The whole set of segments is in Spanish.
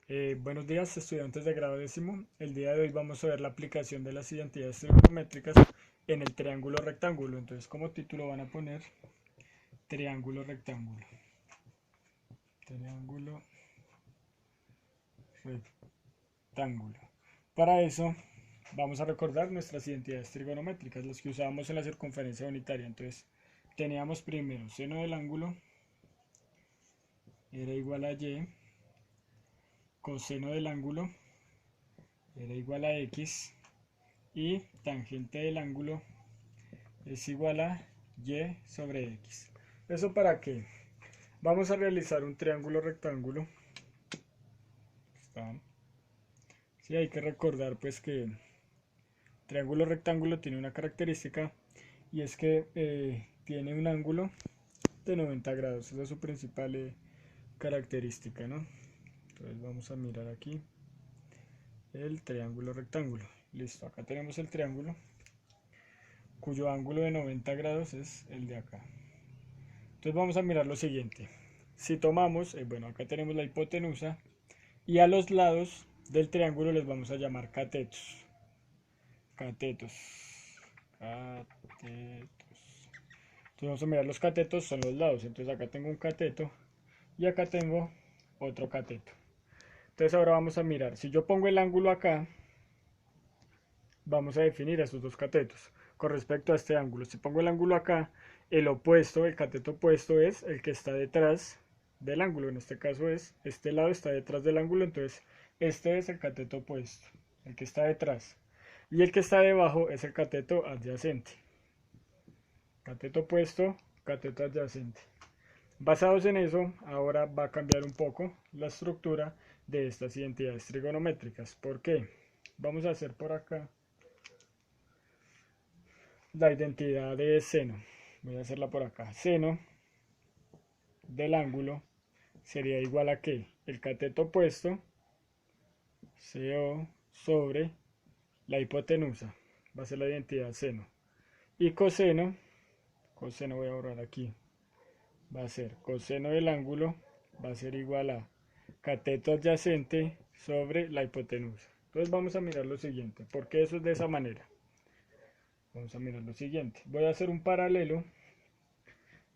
Buenos días, estudiantes de grado décimo. El día de hoy vamos a ver la aplicación de las identidades trigonométricas en el triángulo rectángulo. Entonces, como título van a poner triángulo rectángulo. Triángulo rectángulo. Para eso, vamos a recordar nuestras identidades trigonométricas, las que usábamos en la circunferencia unitaria. Entonces, teníamos primero seno del ángulo era igual a y, coseno del ángulo era igual a x y tangente del ángulo es igual a y sobre x. ¿Eso para qué? Vamos a realizar un triángulo rectángulo. Sí, hay que recordar pues que el triángulo rectángulo tiene una característica y es que tiene un ángulo de 90 grados. Esa es su principal característica, ¿no? Entonces vamos a mirar aquí el triángulo rectángulo. Listo, acá tenemos el triángulo cuyo ángulo de 90 grados es el de acá. Entonces vamos a mirar lo siguiente. Si tomamos, bueno, acá tenemos la hipotenusa y a los lados del triángulo les vamos a llamar catetos. Catetos. Catetos. Entonces vamos a mirar los catetos, son los lados. Entonces acá tengo un cateto y acá tengo otro cateto. Entonces ahora vamos a mirar. Si yo pongo el ángulo acá, vamos a definir estos dos catetos con respecto a este ángulo. Si pongo el ángulo acá, el opuesto, el cateto opuesto es el que está detrás del ángulo. En este caso es, este lado está detrás del ángulo, entonces este es el cateto opuesto, el que está detrás. Y el que está debajo es el cateto adyacente. Cateto opuesto, cateto adyacente. Basados en eso, ahora va a cambiar un poco la estructura de estas identidades trigonométricas. ¿Por qué? Vamos a hacer por acá la identidad de seno. Voy a hacerla por acá. Seno del ángulo sería igual a ¿qué? El cateto opuesto, CO, sobre la hipotenusa. Va a ser la identidad seno. Y coseno voy a borrar aquí. Va a ser coseno del ángulo, va a ser igual a cateto adyacente sobre la hipotenusa. Entonces vamos a mirar lo siguiente. ¿Por qué eso es de esa manera? Vamos a mirar lo siguiente. Voy a hacer un paralelo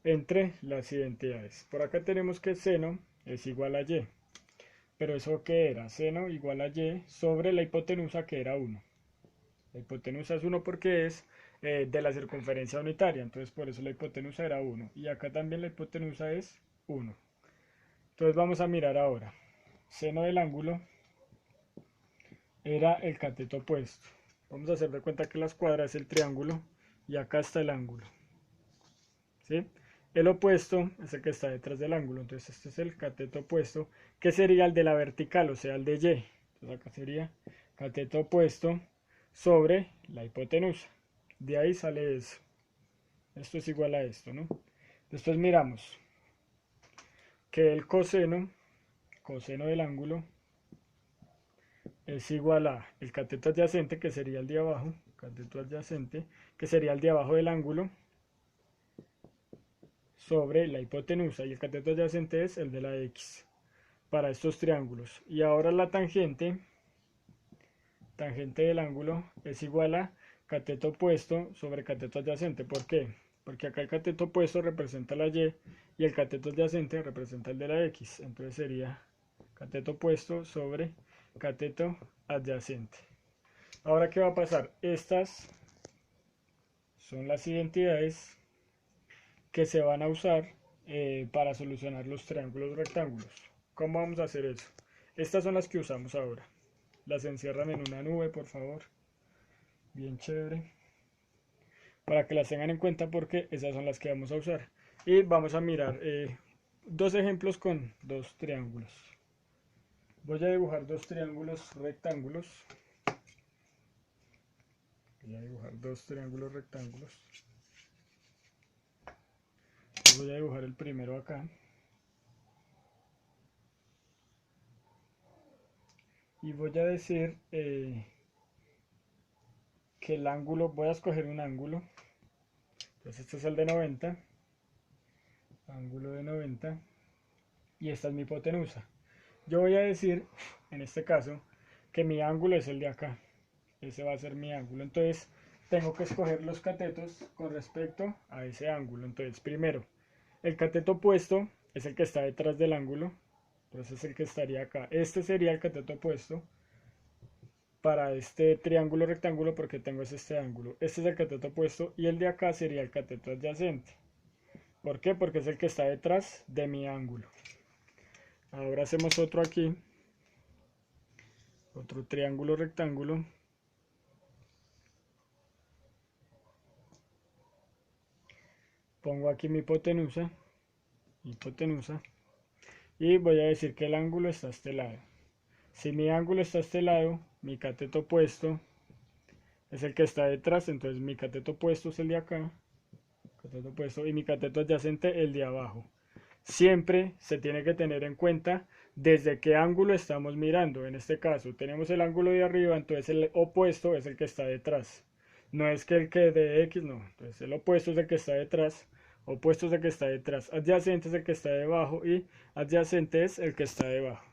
entre las identidades. Por acá tenemos que seno es igual a y. Pero eso que era seno igual a y sobre la hipotenusa que era 1. La hipotenusa es 1 porque es de la circunferencia unitaria. Entonces por eso la hipotenusa era 1. Y acá también la hipotenusa es 1. Entonces vamos a mirar ahora. Seno del ángulo era el cateto opuesto. Vamos a hacer de cuenta que la escuadra es el triángulo y acá está el ángulo. ¿Sí? El opuesto es el que está detrás del ángulo. Entonces este es el cateto opuesto, que sería el de la vertical, o sea, el de y. Entonces acá sería cateto opuesto sobre la hipotenusa. De ahí sale eso. Esto es igual a esto, ¿no? Después miramos que el coseno del ángulo, es igual a el cateto adyacente, que sería el de abajo, cateto adyacente, que sería el de abajo del ángulo, sobre la hipotenusa, y el cateto adyacente es el de la x para estos triángulos. Y ahora la tangente del ángulo es igual a cateto opuesto sobre cateto adyacente. ¿Por qué? Porque acá el cateto opuesto representa la y y el cateto adyacente representa el de la x. Entonces sería cateto opuesto sobre cateto adyacente. Ahora, ¿qué va a pasar? Estas son las identidades que se van a usar para solucionar los triángulos rectángulos. ¿Cómo vamos a hacer eso? Estas son las que usamos ahora. Las encierran en una nube, por favor. Bien chévere. Para que las tengan en cuenta porque esas son las que vamos a usar. Y vamos a mirar dos ejemplos con dos triángulos. Voy a dibujar dos triángulos rectángulos. Voy a dibujar dos triángulos rectángulos. Voy a dibujar el primero acá. Y voy a decir que el ángulo, voy a escoger un ángulo. Entonces este es el de 90. Ángulo de 90. Y esta es mi hipotenusa. Yo voy a decir en este caso, que mi ángulo es el de acá. Ese va a ser mi ángulo. Entonces, tengo que escoger los catetos con respecto a ese ángulo. Entonces, primero, el cateto opuesto es el que está detrás del ángulo. Entonces, es el que estaría acá. Este sería el cateto opuesto para este triángulo rectángulo porque tengo este ángulo. Este es el cateto opuesto y el de acá sería el cateto adyacente. ¿Por qué? Porque es el que está detrás de mi ángulo. Ahora hacemos otro aquí. Otro triángulo rectángulo. Pongo aquí mi hipotenusa. Y voy a decir que el ángulo está a este lado. Si mi ángulo está a este lado, mi cateto opuesto es el que está detrás, entonces mi cateto opuesto es el de acá, cateto opuesto, y mi cateto adyacente el de abajo. Siempre se tiene que tener en cuenta desde qué ángulo estamos mirando. En este caso tenemos el ángulo de arriba, entonces el opuesto es el que está detrás. No es que el que de X, no. Entonces el opuesto es el que está detrás, opuesto es el que está detrás, adyacente es el que está debajo y adyacente es el que está debajo.